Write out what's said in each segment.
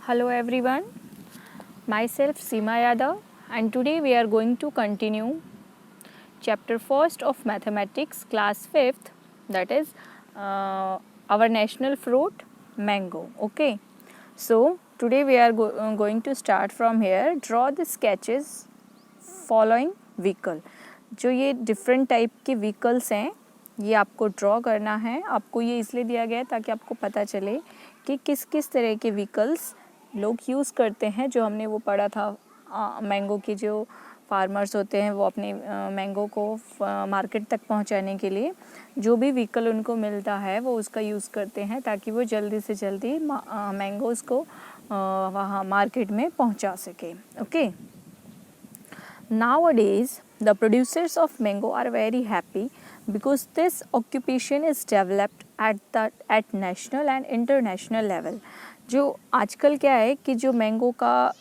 Hello everyone, myself Seema Yadav and today we are going to continue chapter 1st of mathematics class 5th, that is our national fruit mango. Okay, so today we are going to start from here. Draw the sketches following vehicle. जो ये different type के vehicles हैं ये आपको draw करना है. आपको ये इसलिए दिया गया है ताकि आपको पता चले कि किस किस तरह के व्हीकल्स लोग यूज़ करते हैं. जो हमने वो पढ़ा था मैंगो के जो फार्मर्स होते हैं वो अपने मैंगो को मार्केट तक पहुंचाने के लिए जो भी व्हीकल उनको मिलता है वो उसका यूज़ करते हैं ताकि वो जल्दी से जल्दी मैंगोज़ को वहाँ मार्केट में पहुंचा सके. Okay, nowadays the producers of mango are very happy because this occupation is developed at national and international level. जो आजकल क्या है कि जो मैंगो का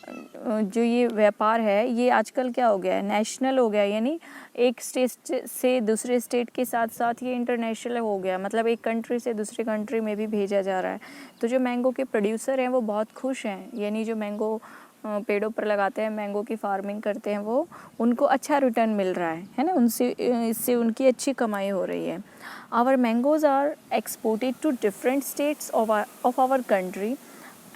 जो ये व्यापार है ये आजकल क्या हो गया है, नेशनल हो गया, यानी एक स्टेट से दूसरे स्टेट के साथ साथ ये इंटरनेशनल हो गया. मतलब एक कंट्री से दूसरे कंट्री में भी भेजा जा रहा है. तो जो मैंगो के प्रोड्यूसर हैं वो बहुत खुश हैं, यानी जो मैंगो पेड़ों पर लगाते हैं, मैंगो की फार्मिंग करते हैं, वो उनको अच्छा रिटर्न मिल रहा है ना, उनसे इससे उनकी अच्छी कमाई हो रही है. Our mangoes are exported to different states of our country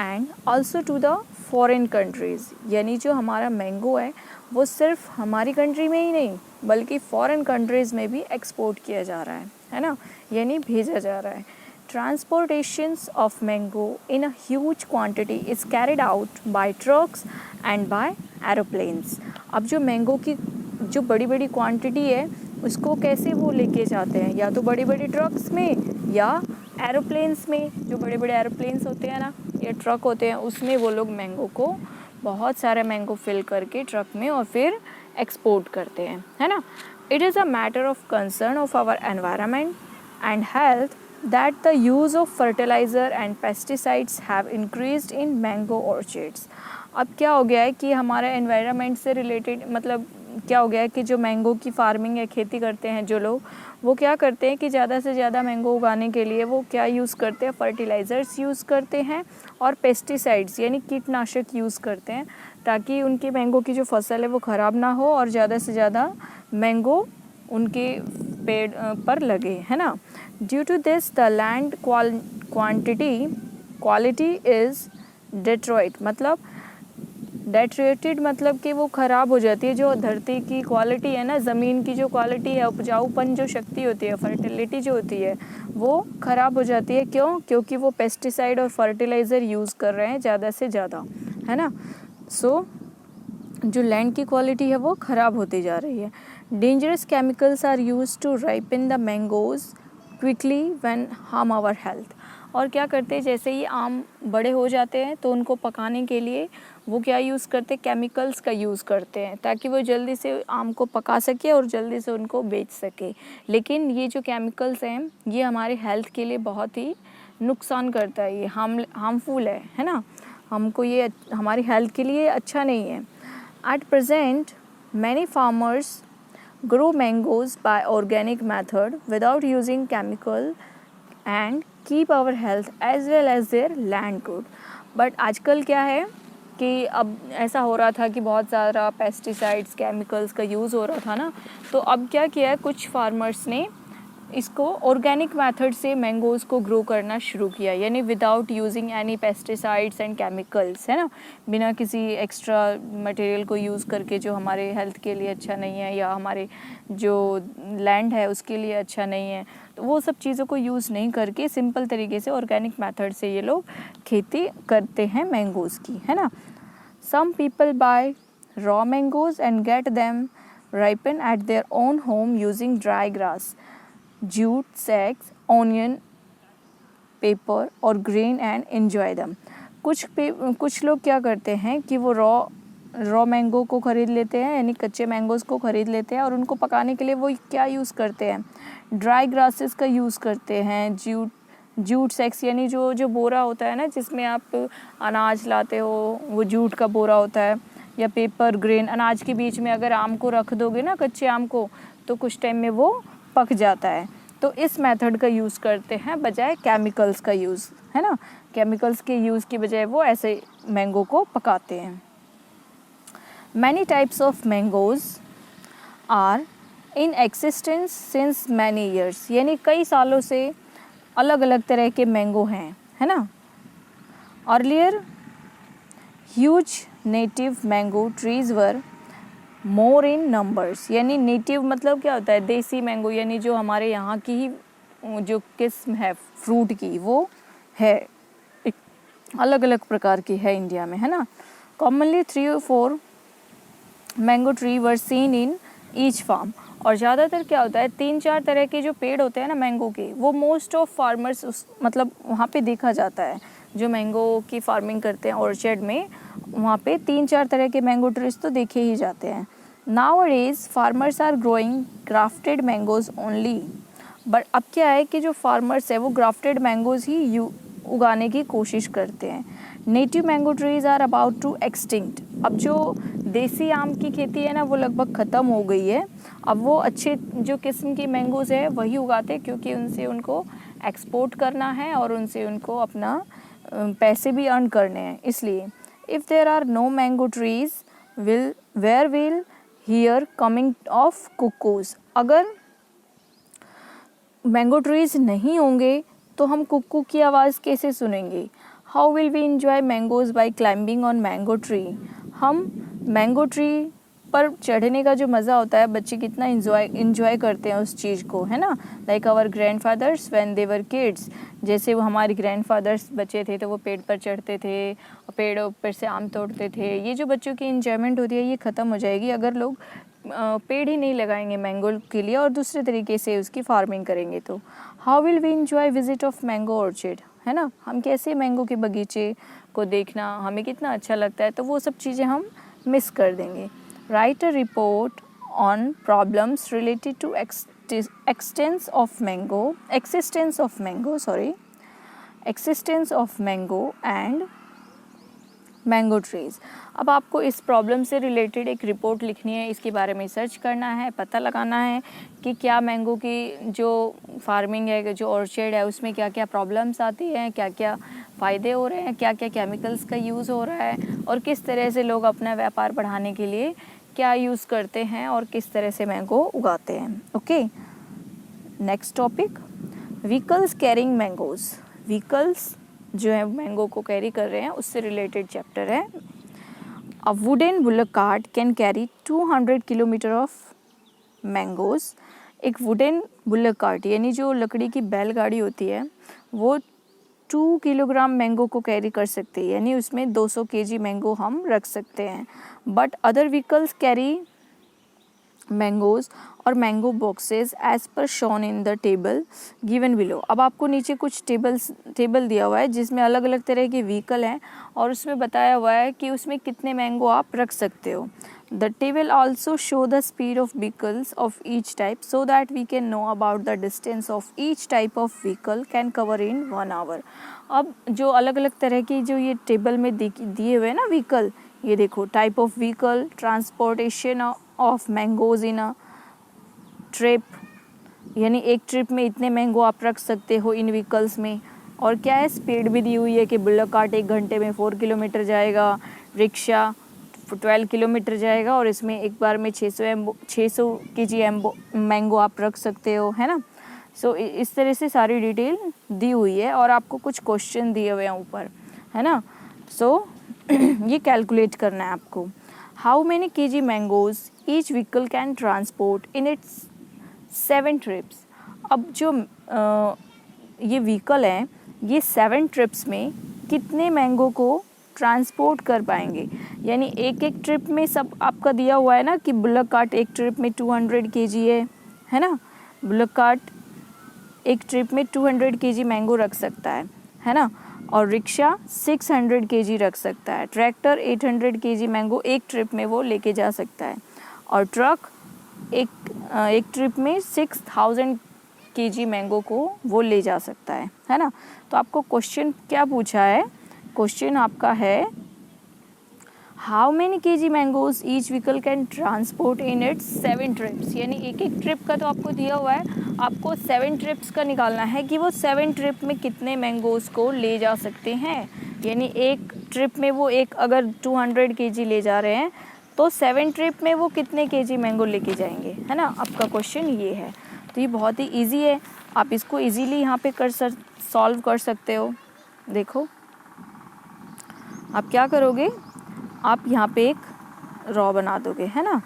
and also to the foreign countries. यानी जो हमारा मैंगो है वो सिर्फ हमारी कंट्री में ही नहीं बल्कि फॉरेन कंट्रीज़ में भी एक्सपोर्ट किया जा रहा है ना, यानी भेजा जा रहा है. Transportations of mango in a huge quantity is carried out by trucks and by aeroplanes. अब जो मैंगो की जो बड़ी बड़ी क्वांटिटी है उसको कैसे वो लेके जाते हैं, या तो बड़ी बड़ी ट्रक्स में या एरोप्लेन्स में. जो बड़े बड़े एरोप्लेन्स होते हैं ना या ट्रक होते हैं उसमें वो लोग मैंगो को बहुत सारा मैंगो फिल करके ट्रक में और फिर एक्सपोर्ट करते हैं, है ना. It is a matter of concern of our environment and health that the use of fertilizer and pesticides have increased in mango orchards. अब क्या हो गया है कि हमारा एनवायरनमेंट से रिलेटेड मतलब क्या हो गया है कि जो मैंगो की फार्मिंग या खेती करते हैं जो लोग, वो क्या करते हैं कि ज़्यादा से ज़्यादा मैंगो उगाने के लिए वो क्या यूज़ करते हैं, फर्टिलाइज़र्स यूज़ करते हैं और पेस्टिसाइड्स यानी कीटनाशक यूज़ करते हैं ताकि उनकी मैंगो की जो फसल है वो ख़राब ना हो और ज़्यादा से ज़्यादा मैंगो उनके पेड़ पर लगे, है ना. Due to this the land quality is deteriorate मतलब डेट्रेटेड मतलब कि वो ख़राब हो जाती है. जो धरती की क्वालिटी है ना, ज़मीन की जो क्वालिटी है, उपजाऊपन जो शक्ति होती है, फर्टिलिटी जो होती है वो ख़राब हो जाती है. क्यों? क्योंकि वो पेस्टिसाइड और फर्टिलाइज़र यूज़ कर रहे हैं ज़्यादा से ज़्यादा, है ना. सो जो लैंड की क्वालिटी है वो ख़राब होती जा रही है. Dangerous chemicals are use to ripen the mangoes quickly when harm our health. और क्या करते हैं, जैसे ही आम बड़े हो जाते हैं तो उनको पकाने के लिए वो क्या यूज़ करते हैं, केमिकल्स का यूज़ करते हैं ताकि वो जल्दी से आम को पका सके और जल्दी से उनको बेच सके. लेकिन ये जो केमिकल्स हैं ये हमारे हेल्थ के लिए बहुत ही नुकसान करता है, ये हार्मफुल है ना. हमको ये हमारी हेल्थ के लिए अच्छा नहीं है. At present, many farmers grow mangoes by organic method without using chemical and keep our health as well as their land good. But आजकल क्या है कि अब ऐसा हो रहा था कि बहुत ज़्यादा पेस्टिसाइड्स केमिकल्स का यूज़ हो रहा था ना, तो अब क्या किया है कुछ फार्मर्स ने इसको ऑर्गेनिक मेथड से मैंगोज़ को ग्रो करना शुरू किया, यानी without using any pesticides and chemicals, है ना, बिना किसी एक्स्ट्रा मटेरियल को यूज़ करके जो हमारे हेल्थ के लिए अच्छा नहीं है या हमारे जो लैंड है उसके लिए अच्छा नहीं है. तो वो सब चीज़ों को यूज़ नहीं करके सिंपल तरीके से ऑर्गेनिक मेथड से ये लोग खेती करते हैं मैंगोज़ की, है ना. Some people buy raw mangoes and get them ripen at their own home using dry grass, jute sacks, onion, paper और grain and enjoy them. कुछ लोग क्या करते हैं कि वो रॉ मैंगो को ख़रीद लेते हैं, यानी कच्चे मैंगोज़ को ख़रीद लेते हैं और उनको पकाने के लिए वो क्या यूज़ करते हैं, ड्राई ग्रासेस का यूज़ करते हैं. जूट सैक्स यानी जो बोरा होता है ना जिसमें आप अनाज लाते हो, वो जूट का बोरा होता है, या पेपर ग्रेन. अनाज के बीच में अगर आम को रख दोगे ना, कच्चे आम को, तो कुछ टाइम में वो पक जाता है. तो इस मेथड का यूज़ करते हैं बजाय केमिकल्स का यूज़, है ना, केमिकल्स के यूज़ की बजाय वो ऐसे मैंगो को पकाते हैं। Many types of mangoes are in existence since many years, यानी कई सालों से अलग अलग तरह के मैंगो हैं, है ना। Earlier huge native mango trees were more in numbers, यानी नेटिव मतलब क्या होता है, देसी मैंगो, यानी जो हमारे यहाँ की ही जो किस्म है फ्रूट की वो है, अलग अलग प्रकार की है इंडिया में, है ना। Commonly 3 or 4 mango tree were seen in each farm, और ज़्यादातर क्या होता है 3-4 तरह के जो पेड़ होते हैं ना मैंगो के, वो मोस्ट ऑफ फार्मर्स मतलब वहाँ पे देखा जाता है, जो मैंगो की फार्मिंग करते हैं ऑर्चर्ड में, वहाँ पे 3-4 तरह के मैंगो ट्रीज तो देखे ही जाते हैं। Nowadays farmers are growing grafted mangoes only, but अब क्या है कि जो फार्मर्स है वो ग्राफ्टेड मैंगोज ही उगाने की कोशिश करते हैं। Native mango trees are about to extinct, अब जो देसी आम की खेती है ना वो लगभग ख़त्म हो गई है, अब वो अच्छे जो किस्म की मैंगोज़ है वही उगाते हैं, क्योंकि उनसे उनको एक्सपोर्ट करना है और उनसे उनको अपना पैसे भी अर्न करने हैं, इसलिए। If there are no mango trees where will here coming of cuckoos, अगर मैंगो ट्रीज नहीं होंगे तो हम कुक्कू की आवाज़ कैसे सुनेंगे। How will we enjoy mangoes by climbing on mango tree, हम मैंगो ट्री पर चढ़ने का जो मज़ा होता है बच्चे कितना इंजॉय करते हैं उस चीज़ को, है ना। Like our grandfathers when they were kids, जैसे वो हमारे ग्रैंडफादर्स बच्चे थे तो वो पेड़ पर चढ़ते थे, पेड़ों पर से आम तोड़ते थे। ये जो बच्चों की इंजॉयमेंट होती है ये ख़त्म हो जाएगी अगर लोग पेड़ ही नहीं लगाएंगे मैंगो के लिए और दूसरे तरीके से उसकी फार्मिंग करेंगे तो। How will we enjoy visit of mango orchard, है ना, हम कैसे मैंगो के बगीचे को देखना हमें कितना अच्छा लगता है, तो वो सब चीज़ें हम मिस कर देंगे। Write a report on problems related to existence of mango and mango trees. अब आपको इस प्रॉब्लम से रिलेटेड एक रिपोर्ट लिखनी है, इसके बारे में सर्च करना है, पता लगाना है कि क्या मैंगो की जो फार्मिंग है, जो ऑर्चर्ड है, उसमें क्या क्या प्रॉब्लम्स आती हैं, क्या क्या फ़ायदे हो रहे हैं, क्या क्या केमिकल्स का यूज़ हो रहा है, और किस तरह से लोग अपना व्यापार बढ़ाने के लिए क्या यूज़ करते हैं और किस तरह से मैंगो उगाते हैं। Okay, next topic, vehicles carrying mangoes. Vehicles जो है मैंगो को कैरी कर रहे हैं उससे रिलेटेड चैप्टर है। A wooden bullock cart can carry 200 kilometre of mangoes. एक वुडन बुलक कार्ट यानी जो लकड़ी की बैलगाड़ी होती है वो 2 किलोग्राम मैंगो को कैरी कर सकते हैं, यानी उसमें 200 केजी मैंगो हम रख सकते हैं। But other vehicles carry mangoes और mango boxes as per shown in the table given below. अब आपको नीचे कुछ टेबल दिया हुआ है जिसमें अलग अलग तरह के व्हीकल हैं और उसमें बताया हुआ है कि उसमें कितने मैंगो आप रख सकते हो। The table also show the speed of vehicles of each type so that we can know about the distance of each type of vehicle can cover in 1 hour. अब जो अलग अलग तरह की जो ये टेबल में दिए हुए हैं ना व्हीकल, ये देखो, type of vehicle, transportation of mangoes in a trip, यानी एक ट्रिप में इतने मैंगो आप रख सकते हो इन व्हीकल्स में। और क्या है, स्पीड भी दी हुई है कि बुलक कार्ट 1 घंटे में 4 किलोमीटर जाएगा, रिक्शा 12 किलोमीटर जाएगा और इसमें एक बार में 600 केजी मैंगो आप रख सकते हो, है ना। सो इस तरह से सारी डिटेल दी हुई है और आपको कुछ क्वेश्चन दिए हुए हैं ऊपर, है ना। सो ये कैलकुलेट करना है आपको। How many KG mangoes each vehicle can transport in its 7 trips. अब जो ये व्हीकल हैं ये 7 ट्रिप्स में कितने मैंगो को ट्रांसपोर्ट कर पाएंगे, यानी एक एक ट्रिप में सब आपका दिया हुआ है ना कि बुलक कार्ट एक ट्रिप में 200 केजी है ना। बुलक कार्ट एक ट्रिप में 200 केजी मैंगो रख सकता है ना। और रिक्शा 600 केजी रख सकता है, ट्रैक्टर 800 केजी मैंगो एक ट्रिप में वो लेके जा सकता है, और ट्रक एक ट्रिप में 6000 केजी मैंगो को वो ले जा सकता है ना। तो आपको क्वेश्चन क्या पूछा है, क्वेश्चन आपका है how many KG mangoes each vehicle can transport in its 7 trips, यानी एक एक ट्रिप का तो आपको दिया हुआ है आपको 7 ट्रिप्स का निकालना है कि वो 7 ट्रिप में कितने मैंगोज़ को ले जा सकते हैं। यानी एक ट्रिप में वो एक अगर 200 केजी ले जा रहे हैं तो 7 ट्रिप में वो कितने केजी मैंगो लेके जाएंगे, है ना। आपका क्वेश्चन ये है। तो ये बहुत ही इजी है, आप इसको इजीली यहाँ पे सॉल्व कर सकते हो। देखो आप क्या करोगे, आप यहाँ पे एक रॉ बना दोगे, है ना,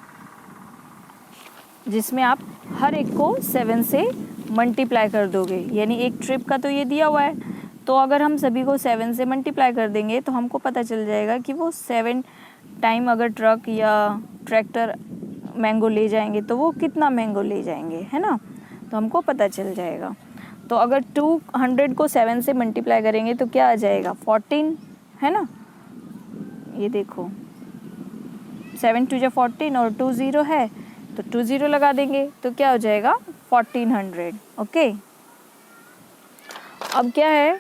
जिसमें आप हर एक को 7 से मल्टीप्लाई कर दोगे। यानी एक ट्रिप का तो ये दिया हुआ है, तो अगर हम सभी को 7 से मल्टीप्लाई कर देंगे तो हमको पता चल जाएगा कि वो 7 टाइम अगर ट्रक या ट्रैक्टर मैंगो ले जाएंगे तो वो कितना मैंगो ले जाएंगे, है ना। तो हमको पता चल जाएगा। तो अगर 200 को 7 से मल्टीप्लाई करेंगे तो क्या आ जाएगा, 14, है ना। ये देखो 7 2 जा 14 और 2 0 है तो 2 0 लगा देंगे तो क्या हो जाएगा 1400। ओके। अब क्या है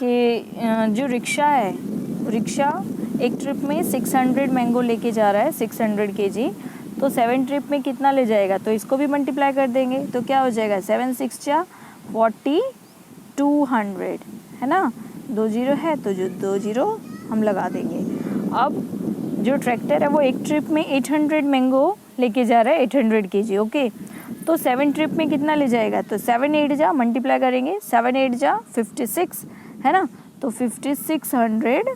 कि जो रिक्शा है, रिक्शा एक ट्रिप में 600 मैंगो लेके जा रहा है, 600 केजी। तो 7 ट्रिप में कितना ले जाएगा, तो इसको भी मल्टीप्लाई कर देंगे तो क्या हो जाएगा 7 6 जा 40 200, है ना। 2 0 है तो जो 2 0 हम लगा देंगे। अब जो ट्रैक्टर है वो एक ट्रिप में 800 मैंगो लेके जा रहा है, 800 केजी। ओके। तो 7 ट्रिप में कितना ले जाएगा, तो 7 8 जा मल्टीप्लाई करेंगे, 7 8 जा 56, है ना। तो 5600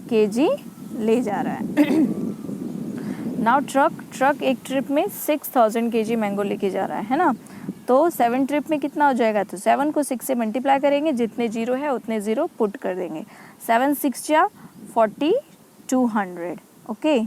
केजी ले जा रहा है। नाउ ट्रक एक ट्रिप में 6000 केजी मैंगो लेके जा रहा है ना। तो 7 ट्रिप में कितना हो जाएगा, तो 7 को 6 से मल्टीप्लाई करेंगे, जितने जीरो है उतने ज़ीरो पुट कर देंगे। 7 6 जा 4200। ओके।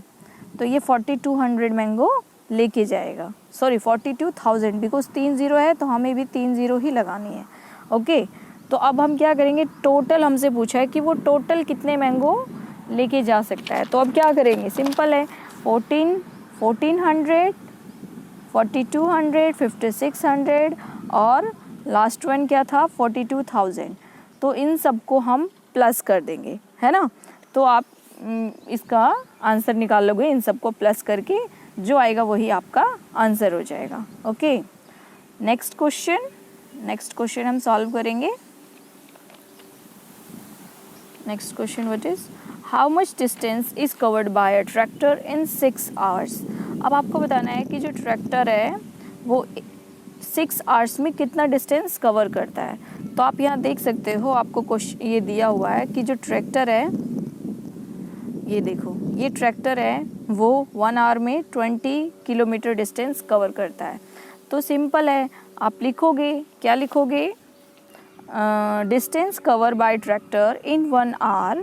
तो ये 4200 मैंगो लेके जाएगा, सॉरी 42,000, बिकॉज 3 0 है तो हमें भी 3 0 ही लगानी है। ओके। तो अब हम क्या करेंगे, टोटल हमसे पूछा है कि वो टोटल कितने मैंगो लेके जा सकता है। तो अब क्या करेंगे, सिंपल है, 1400 4200 5600 और लास्ट वन क्या था 42,000। तो इन सबको हम प्लस कर देंगे, है ना। तो आप इसका आंसर निकाल लोगे, इन सबको प्लस करके जो आएगा वही आपका आंसर हो जाएगा। ओके। नेक्स्ट क्वेश्चन हम सॉल्व करेंगे। Next question what is, how much distance is covered by a tractor in 6 hours. अब आपको बताना है कि जो ट्रैक्टर है वो 6 आवर्स में कितना डिस्टेंस कवर करता है। तो आप यहाँ देख सकते हो, आपको क्वेश्चन ये दिया हुआ है कि जो ट्रैक्टर है, ये देखो ये ट्रैक्टर है वो 1 आवर में 20 किलोमीटर डिस्टेंस कवर करता है। तो सिंपल है, आप लिखोगे, क्या लिखोगे, distance cover by tractor in 1 hour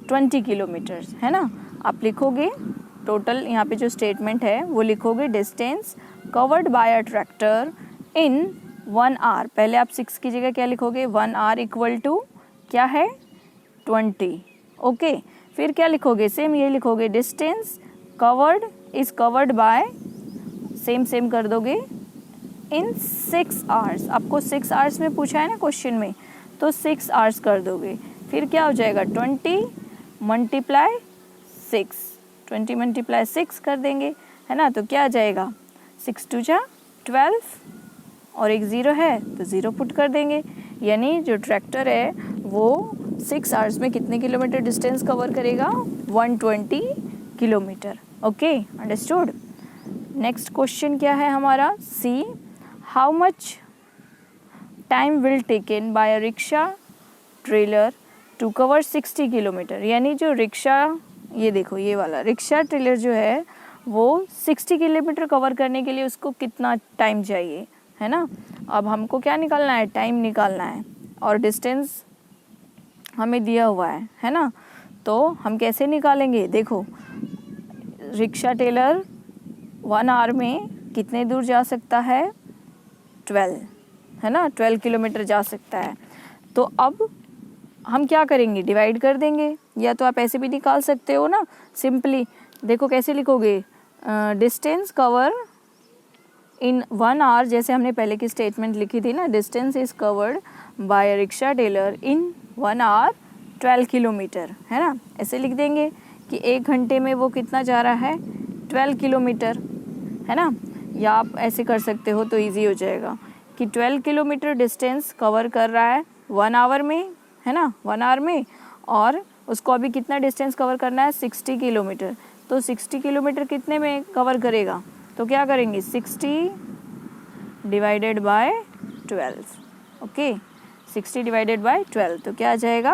20 kilometers, है ना। आप लिखोगे टोटल, यहाँ पे जो स्टेटमेंट है वो लिखोगे, distance covered by a tractor in 1 hour. पहले आप 6 की जगह क्या लिखोगे, 1 आवर इक्वल टू क्या है 20। ओके। फिर क्या लिखोगे, सेम ये लिखोगे, distance covered is covered bye, same कर दोगे, इन 6 आवर्स। आपको 6 आवर्स में पूछा है ना क्वेश्चन में, तो 6 आवर्स कर दोगे। फिर क्या हो जाएगा 20 मल्टीप्लाई 6 कर देंगे, है ना। तो क्या आ जाएगा 6 2 जा 12 और एक ज़ीरो है तो ज़ीरो पुट कर देंगे। यानी जो ट्रैक्टर है वो 6 आवर्स में कितने किलोमीटर डिस्टेंस कवर करेगा, 120 kilometre. Okay, understood. Next question क्या है हमारा, see, how much time will taken by a rickshaw trailer to cover 60 kilometre. यानी जो रिक्शा, ये देखो ये वाला रिक्शा ट्रेलर जो है वो 60 किलोमीटर कवर करने के लिए उसको कितना टाइम चाहिए, है ना। अब हमको क्या निकालना है, टाइम निकालना है, और डिस्टेंस हमें दिया हुआ है ना। तो हम कैसे निकालेंगे, देखो रिक्शा ट्रेलर 1 आवर में कितने दूर जा सकता है, 12, है ना, 12 किलोमीटर जा सकता है। तो अब हम क्या करेंगे, डिवाइड कर देंगे, या तो आप ऐसे भी निकाल सकते हो ना, सिंपली देखो कैसे लिखोगे, डिस्टेंस कवर इन 1 आवर, जैसे हमने पहले की स्टेटमेंट लिखी थी ना, distance is covered by rickshaw trailer in 1 hour 12 kilometer, है ना। ऐसे लिख देंगे कि 1 घंटे में वो कितना जा रहा है, 12 किलोमीटर, है ना। या आप ऐसे कर सकते हो तो इजी हो जाएगा कि 12 किलोमीटर डिस्टेंस कवर कर रहा है 1 आवर में, है ना, 1 आवर में, और उसको अभी कितना डिस्टेंस कवर करना है 60 किलोमीटर। तो 60 किलोमीटर कितने में कवर करेगा, तो क्या करेंगे 60 divided by 12, okay, 60 divided by 12 तो क्या आ जाएगा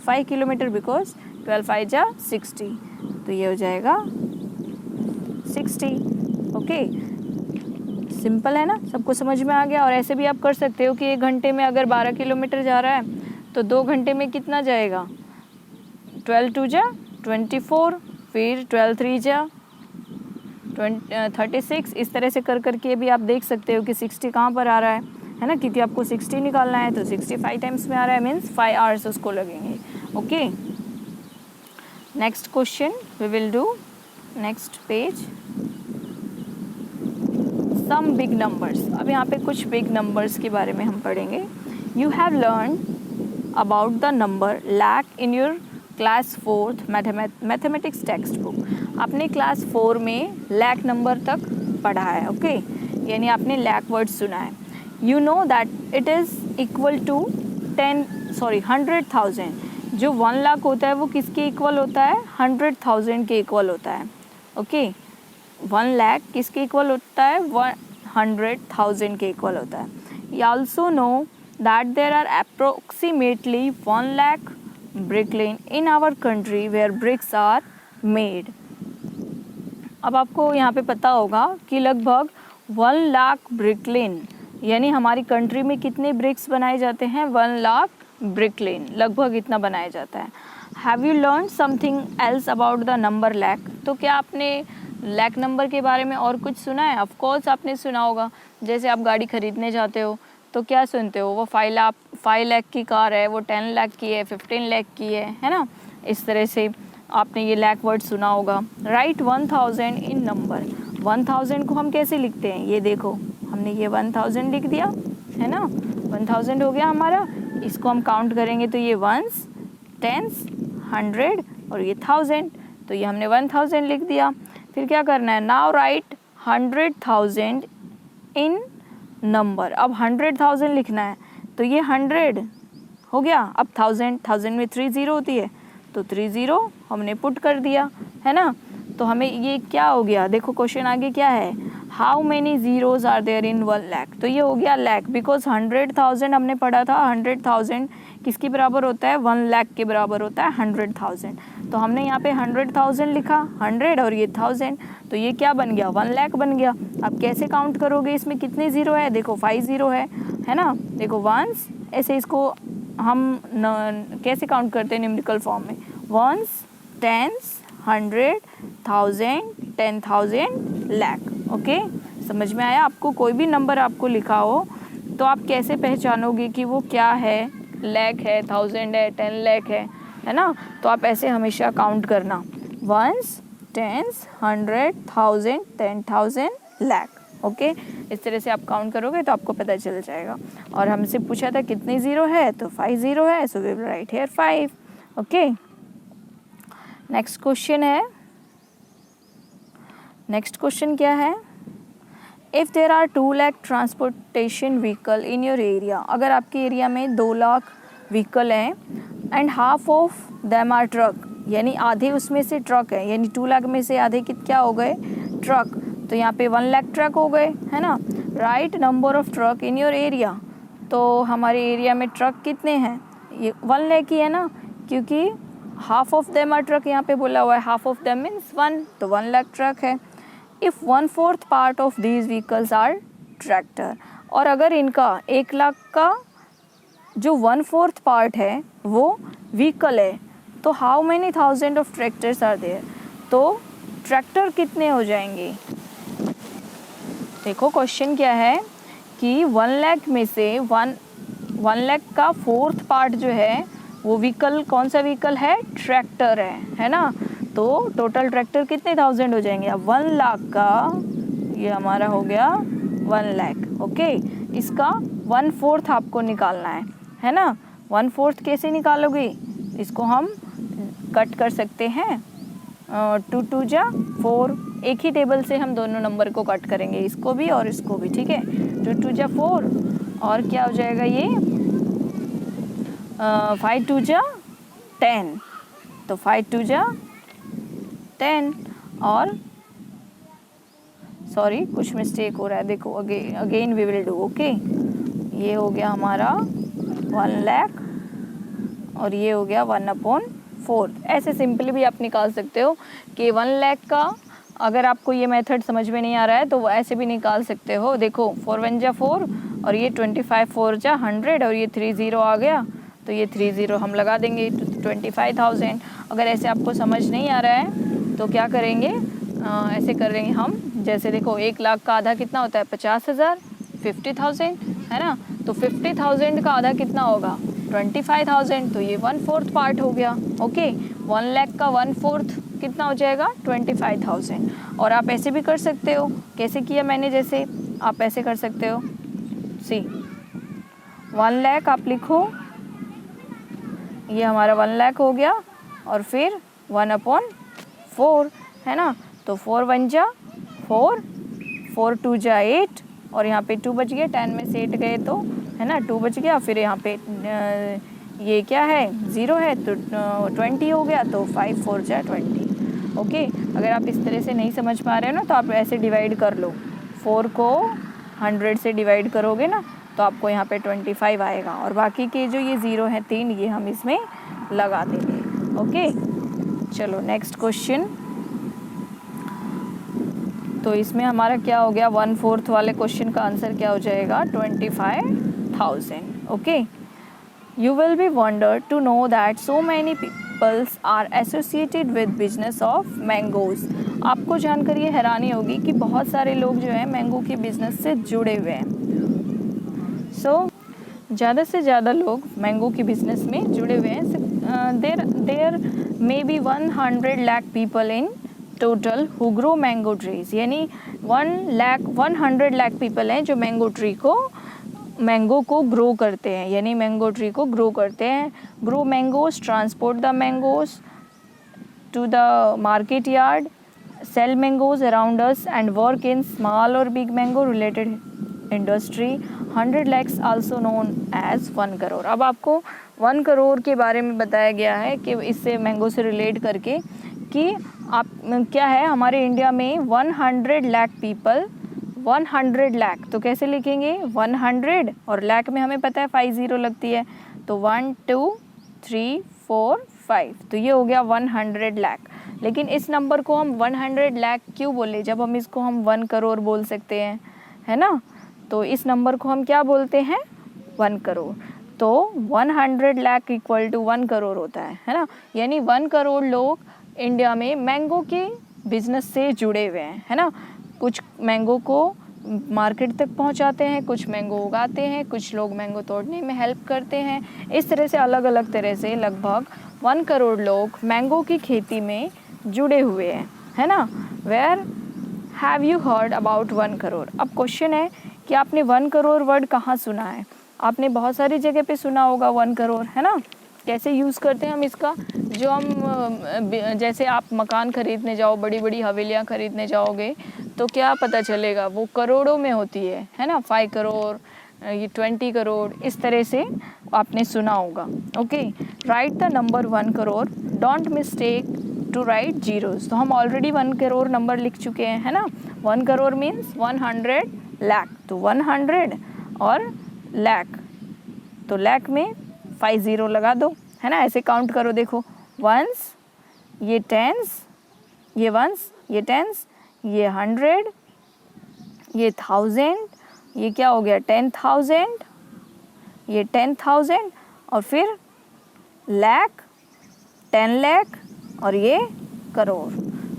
5 किलोमीटर, बिकॉज 12 5 जा 60, तो ये हो जाएगा 60, ओके। सिंपल है ना, सबको समझ में आ गया। और ऐसे भी आप कर सकते हो कि 1 घंटे में अगर 12 किलोमीटर जा रहा है तो 2 घंटे में कितना जाएगा, 12 2 जा 24, फिर 12 3 जा 36, इस तरह से कर करके भी आप देख सकते हो कि 60 कहाँ पर आ रहा है ना, क्योंकि आपको 60 निकालना है तो 65 टाइम्स में आ रहा है, मीन्स 5 आवर्स उसको लगेंगे, okay. Next question we will do, next page, some big numbers. अब यहाँ पे कुछ बिग नंबर्स के बारे में हम पढ़ेंगे। You have learn about the number lakh in your class 4th mathematics text book. आपने क्लास 4 में लैक नंबर तक पढ़ा है, ओके, यानी आपने लैक वर्ड सुना है। You know that it is equal to 100,000। जो 1 लाख होता है वो किसके इक्वल होता है, 100,000 के इक्वल होता है, ओके। 1 लाख किसके इक्वल होता है, 100,000 के इक्वल होता है। You also know that there are approximately 1 lakh brick lane in our country where bricks are made। अब आपको यहाँ पे पता होगा कि लगभग 1 लाख ब्रिक लेन, यानी हमारी कंट्री में कितने ब्रिक्स बनाए जाते हैं, 1 लाख ब्रिक लेन, लगभग इतना बनाया जाता है। Have you learn something else about the number lakh. तो क्या आपने लैक नंबर के बारे में और कुछ सुना है? ऑफ कोर्स आपने सुना होगा। जैसे आप गाड़ी खरीदने जाते हो तो क्या सुनते हो, वो 5 लाख की कार है, वो 10 लाख की है, 15 लाख की है ना, इस तरह से आपने ये लैक वर्ड सुना होगा। राइट 1000 इन नंबर। 1000 को हम कैसे लिखते हैं, ये देखो, हमने ये 1000 लिख दिया, है ना, 1000 हो गया हमारा। इसको हम काउंट करेंगे तो ये 1s 10s 100 और ये 1000, तो ये हमने 1000 लिख दिया। फिर क्या करना है, नाउ राइट 100,000 इन नंबर। अब 100,000 लिखना है तो ये 100 हो गया। अब 1000 में 3 0 होती है तो 3 0 हमने पुट कर दिया, है ना। तो हमें ये क्या हो गया, देखो क्वेश्चन आगे क्या है, how many zeros are there in 1 lakh. तो ये हो गया लाख, बिकॉज 100,000 हमने पढ़ा था, 100,000 किसके बराबर होता है, 1 लाख के बराबर होता है 100,000। तो हमने यहाँ पे 100,000 लिखा, 100 और ये 1000, तो ये क्या बन गया, 1 लाख बन गया। अब कैसे काउंट करोगे, इसमें कितने ज़ीरो है, देखो 5 0 है ना, देखो 1s, ऐसे इसको हम कैसे काउंट करते हैं न्यूमेरिकल फॉर्म में, 1s 10s 100 1000 10,000 लाख, ओके। समझ में आया आपको? कोई भी नंबर आपको लिखा हो तो आप कैसे पहचानोगे कि वो क्या है, लाख है, 1000 है, 10 लाख है ना। तो आप ऐसे हमेशा काउंट करना, 1s 10s 100 1000 10,000 लाख, ओके। इस तरह से आप काउंट करोगे तो आपको पता चल जाएगा। और हमसे पूछा था कितने ज़ीरो है, तो 5 0 है, so we will write here 5, okay. Next question है, नेक्स्ट क्वेश्चन क्या है, if there are 2 lakh transportation vehicle in your area. अगर आपके एरिया में 2 लाख व्हीकल हैं and half of them are truck, यानी आधे उसमें से ट्रक है, यानी 2 लाख में से आधे क्या हो गए, ट्रक। तो यहाँ पे 1 लाख ट्रक हो गए, है ना। Right number of truck in your area. तो हमारे एरिया में ट्रक कितने हैं, ये 1 लाख ही है ना, क्योंकि half of them are truck यहाँ पे बोला हुआ है, हाफ ऑफ देम मीन्स 1, तो 1 लाख ट्रक है। If 1/4 part of these vehicles are tractor. और अगर इनका 1 लाख का जो 1/4 पार्ट है वो व्हीकल है, तो how many thousand of tractors are there. तो ट्रैक्टर कितने हो जाएंगे, देखो क्वेश्चन क्या है कि 1 लाख में से 1 लाख का 4th पार्ट जो है वो व्हीकल, कौन सा व्हीकल है, ट्रैक्टर है ना। तो टोटल ट्रैक्टर कितने 1000 हो जाएंगे। अब 1 लाख का ये हमारा हो गया 1 लाख, ओके। इसका 1/4 आपको निकालना है ना। 1/4 कैसे निकालोगे, इसको हम कट कर सकते हैं, 2 2 जा 4, एक ही टेबल से हम दोनों नंबर को कट करेंगे, इसको भी और इसको भी, ठीक है। 2 2 जा 4 और क्या हो जाएगा ये 5 2 जा 10, तो 5 2 जा 10 और सॉरी कुछ मिस्टेक हो रहा है, देखो again we will do, okay. ये हो गया हमारा 1 लाख और ये हो गया 1/4। ऐसे सिंपली भी आप निकाल सकते हो कि 1 लाख का अगर आपको ये मेथड समझ में नहीं आ रहा है तो ऐसे भी निकाल सकते हो। देखो 4 1 जा 4 और ये 25 4 जा 100 और ये 30 आ गया, तो ये 30 हम लगा देंगे 25,000। अगर ऐसे आपको समझ नहीं आ रहा है तो क्या करेंगे, ऐसे करेंगे हम, जैसे देखो 1 लाख का आधा कितना होता है 50,000, 50,000 है ना, तो 50,000 का आधा कितना होगा 25,000, तो ये 1/4 पार्ट हो गया, ओके। 1 लाख का 1/4 कितना हो जाएगा 25,000। और आप ऐसे भी कर सकते हो, कैसे किया मैंने, जैसे आप ऐसे कर सकते हो, सी 1 लाख आप लिखो, ये हमारा 1 लाख हो गया और फिर 1/4 है ना, तो 4 1 जा 4, 4 2 जा 8 और यहाँ पे 2 बच गया, 10 में से 8 गए तो है ना 2 बच गया, फिर यहाँ पे ये क्या है 0 है तो 20 हो गया, तो 5 4 जा 20, ओके। अगर आप इस तरह से नहीं समझ पा रहे हो ना तो आप ऐसे डिवाइड कर लो, 4 को 100 से डिवाइड करोगे ना तो आपको यहाँ पे 25 आएगा और बाकी के जो ये 0 है 3 ये हम इसमें लगा देंगे, ओके। चलो नेक्स्ट क्वेश्चन, तो इसमें हमारा क्या हो गया 1/4 वाले क्वेश्चन का आंसर क्या हो जाएगा 25,000, okay. You will be wonder to know that so many peoples are associated with business of mangoes. आपको जानकर ये हैरानी होगी कि बहुत सारे लोग जो है मैंगो के बिजनेस से जुड़े हुए हैं। ज़्यादा से ज़्यादा लोग मैंगो के बिजनेस में जुड़े हुए हैं। There may be 100 lakh people in total who grow mango trees, यानी 100 लाख पीपल हैं जो मैंगो को ग्रो करते हैं, यानी मैंगो ट्री को ग्रो करते हैं। Grow mangoes, transport the mangoes to the market yard, sell mangoes around us and work in small और big mango related industry. 100 lakhs also known as 1 crore. अब आपको 1 करोड़ के बारे में बताया गया है कि इससे मैंगो से रिलेट करके कि आप क्या है हमारे इंडिया में 100 लाख पीपल, 100 लाख तो कैसे लिखेंगे 100 और लाख में हमें पता है 50 लगती है, तो 1 2 3 4 5, तो ये हो गया 100 लाख। लेकिन इस नंबर को हम 100 लाख क्यों बोले जब हम इसको हम 1 करोड़ बोल सकते हैं, है ना। तो इस नंबर को हम क्या बोलते हैं 1 करोड़। तो 100 लाख इक्वल टू 1 करोड़ होता है ना। यानी 1 करोड़ लोग इंडिया में मैंगो के बिजनेस से जुड़े हुए हैं, है ना। कुछ मैंगो को मार्केट तक पहुंचाते हैं, कुछ मैंगो उगाते हैं, कुछ लोग मैंगो तोड़ने में हेल्प करते हैं। इस तरह से अलग अलग तरह से लगभग 1 करोड़ लोग मैंगो की खेती में जुड़े हुए हैं, है ना। Where have you heard about 1 crore. अब क्वेश्चन है कि आपने 1 करोड़ वर्ड कहाँ सुना है। आपने बहुत सारी जगह पे सुना होगा 1 करोड़, है ना। कैसे यूज़ करते हैं हम इसका, जो हम जैसे आप मकान ख़रीदने जाओ, बड़ी बड़ी हवेलियाँ ख़रीदने जाओगे तो क्या पता चलेगा वो करोड़ों में होती है ना। 5 करोड़, ये 20 करोड़, इस तरह से आपने सुना होगा, okay. Write the number 1 crore, don't mistake to write zeros. तो हम ऑलरेडी 1 करोड़ नंबर लिख चुके हैं, है ना। 1 करोड़ मीन्स 100 लाख, तो 100 और लाख, तो लाख में 50 लगा दो, है ना। ऐसे काउंट करो, देखो 1s, ये 10s, ये 1s, ये 10s, ये 100, ये 1000, ये क्या हो गया 10,000, ये 10,000 और फिर लाख, 10 लाख और ये करोड़,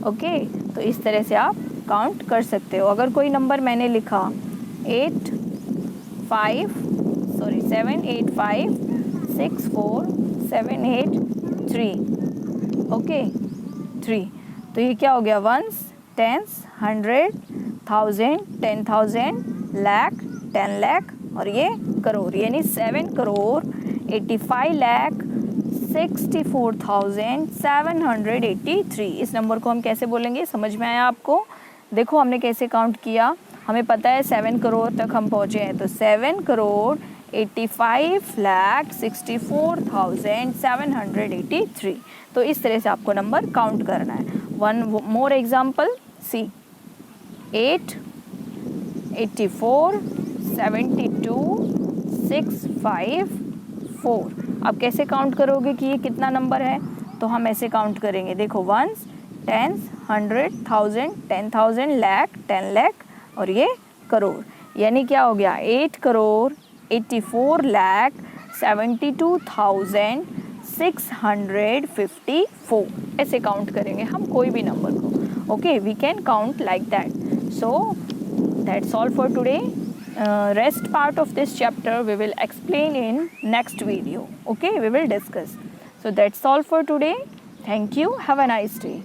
ओके। तो इस तरह से आप काउंट कर सकते हो। अगर कोई नंबर मैंने लिखा 7 8 5 6 4 7 8 3, ओके 3, तो ये क्या हो गया 1s, 10s, 100, 1000, 10,000, लाख, 10 लाख और ये करोड़, यानी 7 करोड़ 85 लाख 64,783। इस नंबर को हम कैसे बोलेंगे, समझ में आया आपको? देखो हमने कैसे काउंट किया, हमें पता है 7 करोड़ तक हम पहुँचे हैं, तो 7,85,64,783। तो इस तरह से आपको नंबर काउंट करना है। वन मोर एग्जाम्पल, सी 8, 84, 72, 654। अब कैसे काउंट करोगे कि ये कितना नंबर है? तो हम ऐसे काउंट करेंगे, देखो वंस, टेंस, 100, 1000, 10,000, लाख, 10 लाख और ये करोड़। यानी क्या हो गया, 8 करोड़ 84 लाख 72,654। ऐसे काउंट करेंगे हम कोई भी नंबर को। Okay, we can count like that. So that's all for today. Rest part of this chapter we will explain in next video. Okay, we will discuss. So that's all for today. Thank you. Have a nice day.